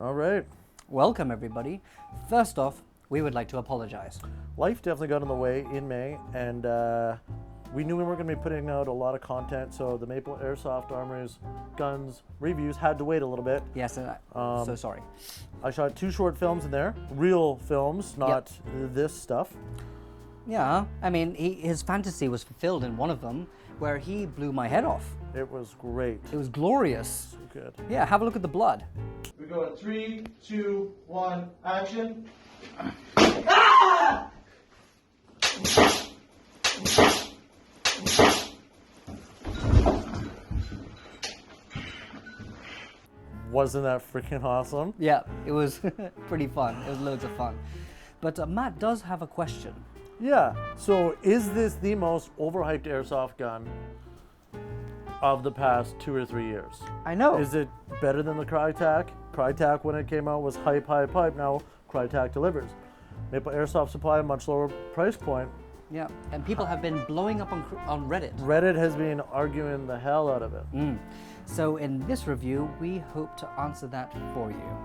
All right. Welcome, everybody. First off, we would like to apologize. Life definitely got in the way in May, and we knew we weren't going to be putting out a lot of content, so the Maple Airsoft Armories guns reviews had to wait a little bit. Yes, and I'm so sorry. I shot 2 short films in there, real films, not this stuff. Yeah, I mean, his fantasy was fulfilled in one of them, where he blew my head off. It was great. It was glorious. So good. Yeah, have a look at the blood. We go in 3, 2, 1, action. Wasn't that freaking awesome? Yeah, it was pretty fun. It was loads of fun. But Matt does have a question. Yeah, so is this the most overhyped airsoft gun of the past 2 or 3 years? I know. Is it better than the Crytac? Crytac, when it came out, was hype. Now Crytac delivers. Maple Airsoft Supply, a much lower price point. Yeah, and people have been blowing up on Reddit. Reddit has been arguing the hell out of it. So in this review, we hope to answer that for you.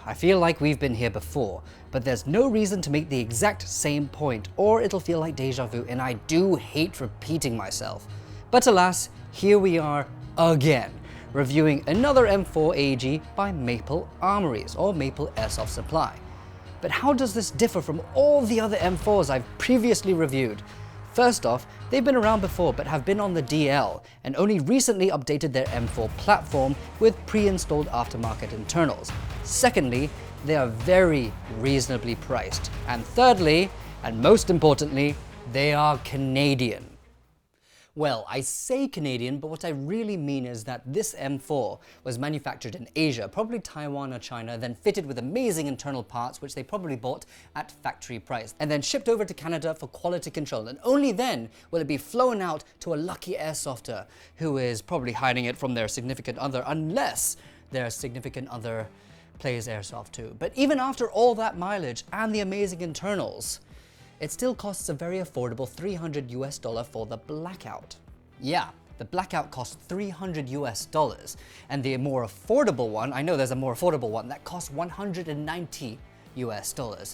I feel like we've been here before, but there's no reason to make the exact same point, or it'll feel like deja vu, and I do hate repeating myself. But alas, here we are again, reviewing another M4 AEG by Maple Armories, or Maple Airsoft Supply. But how does this differ from all the other M4s I've previously reviewed? First off, they've been around before but have been on the DL and only recently updated their M4 platform with pre-installed aftermarket internals. Secondly, they are very reasonably priced. And thirdly, and most importantly, they are Canadian. Well, I say Canadian, but what I really mean is that this M4 was manufactured in Asia, probably Taiwan or China, then fitted with amazing internal parts, which they probably bought at factory price, and then shipped over to Canada for quality control. And only then will it be flown out to a lucky airsofter who is probably hiding it from their significant other, unless their significant other plays airsoft too. But even after all that mileage and the amazing internals, it still costs a very affordable $300 for the Blackout. Yeah, the Blackout costs $300, and the more affordable one, I know there's a more affordable one, that costs $190,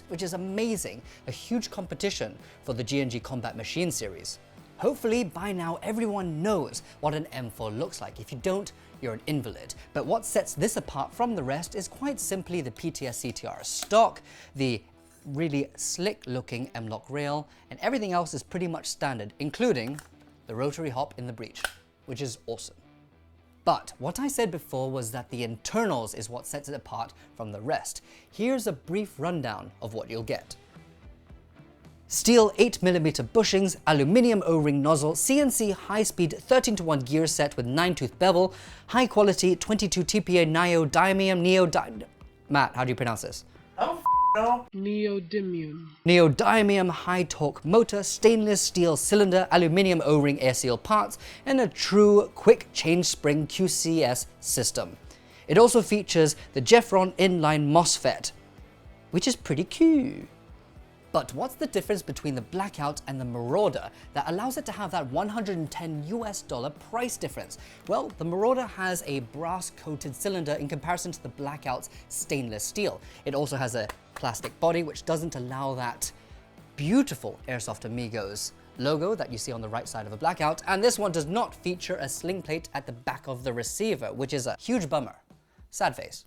which is amazing, a huge competition for the G&G Combat Machine series. Hopefully by now everyone knows what an M4 looks like. If you don't, you're an invalid. But what sets this apart from the rest is quite simply the PTS CTR stock, the really slick looking M-LOK rail, and everything else is pretty much standard, including the Rotary Hop in the breech, which is awesome. But what I said before was that the internals is what sets it apart from the rest. Here's a brief rundown of what you'll get. Steel 8mm bushings, aluminium O-ring nozzle, CNC high-speed 13:1 gear set with 9-tooth bevel, high-quality 22 TPA Neodymium, Matt, how do you pronounce this? No. Neodymium high-torque motor, stainless steel cylinder, aluminium O-ring air seal parts, and a true quick change spring QCS system. It also features the Jeffron inline MOSFET, which is pretty cute. But what's the difference between the Blackout and the Marauder that allows it to have that $110 price difference? Well, the Marauder has a brass-coated cylinder in comparison to the Blackout's stainless steel. It also has a plastic body, which doesn't allow that beautiful Airsoft Amigos logo that you see on the right side of a Blackout, and this one does not feature a sling plate at the back of the receiver, which is a huge bummer. Sad face.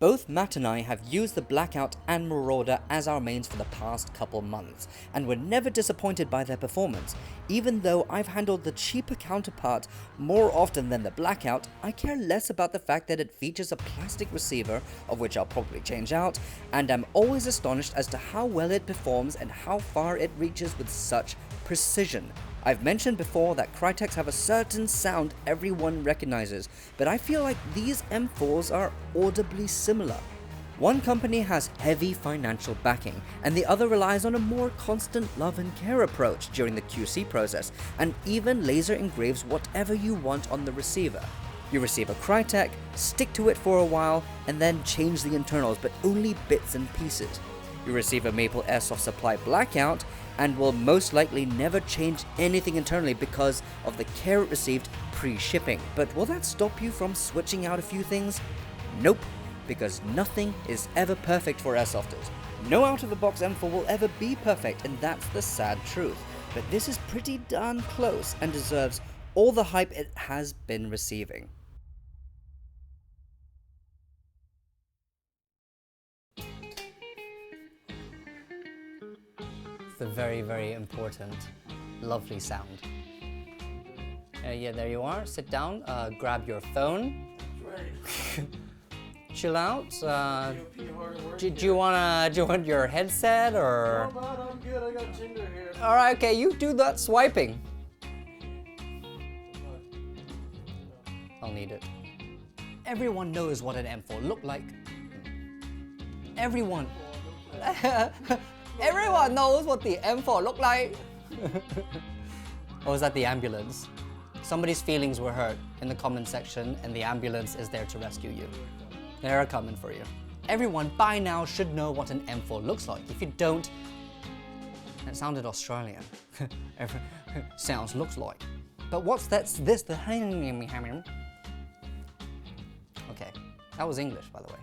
Both Matt and I have used the Blackout and Marauder as our mains for the past couple months, and were never disappointed by their performance. Even though I've handled the cheaper counterpart more often than the Blackout, I care less about the fact that it features a plastic receiver, of which I'll probably change out, and I'm always astonished as to how well it performs and how far it reaches with such precision. I've mentioned before that Crytex have a certain sound everyone recognizes, but I feel like these M4s are audibly similar. One company has heavy financial backing, and the other relies on a more constant love and care approach during the QC process, and even laser engraves whatever you want on the receiver. You receive a Crytek, stick to it for a while, and then change the internals, but only bits and pieces. You receive a Maple Airsoft Supply blackout, and will most likely never change anything internally because of the care it received pre-shipping. But will that stop you from switching out a few things? Nope, because nothing is ever perfect for airsofters. No out-of-the-box M4 will ever be perfect, and that's the sad truth. But this is pretty darn close and deserves all the hype it has been receiving. It's a very, very important, lovely sound. Yeah, there you are. Sit down, grab your phone. Right. Chill out. Do you want your headset or? No, man, I'm good. I got Tinder here. All right, okay. You do that swiping. I'll need it. Everyone knows what an M4 looked like. Everyone. Everyone knows what the M4 looked like. Or was that the ambulance? Somebody's feelings were hurt in the comment section, and the ambulance is there to rescue you. They're coming for you. Everyone by now should know what an M4 looks like. If you don't, that sounded Australian. Sounds looks like. But what's this? Okay, that was English, by the way.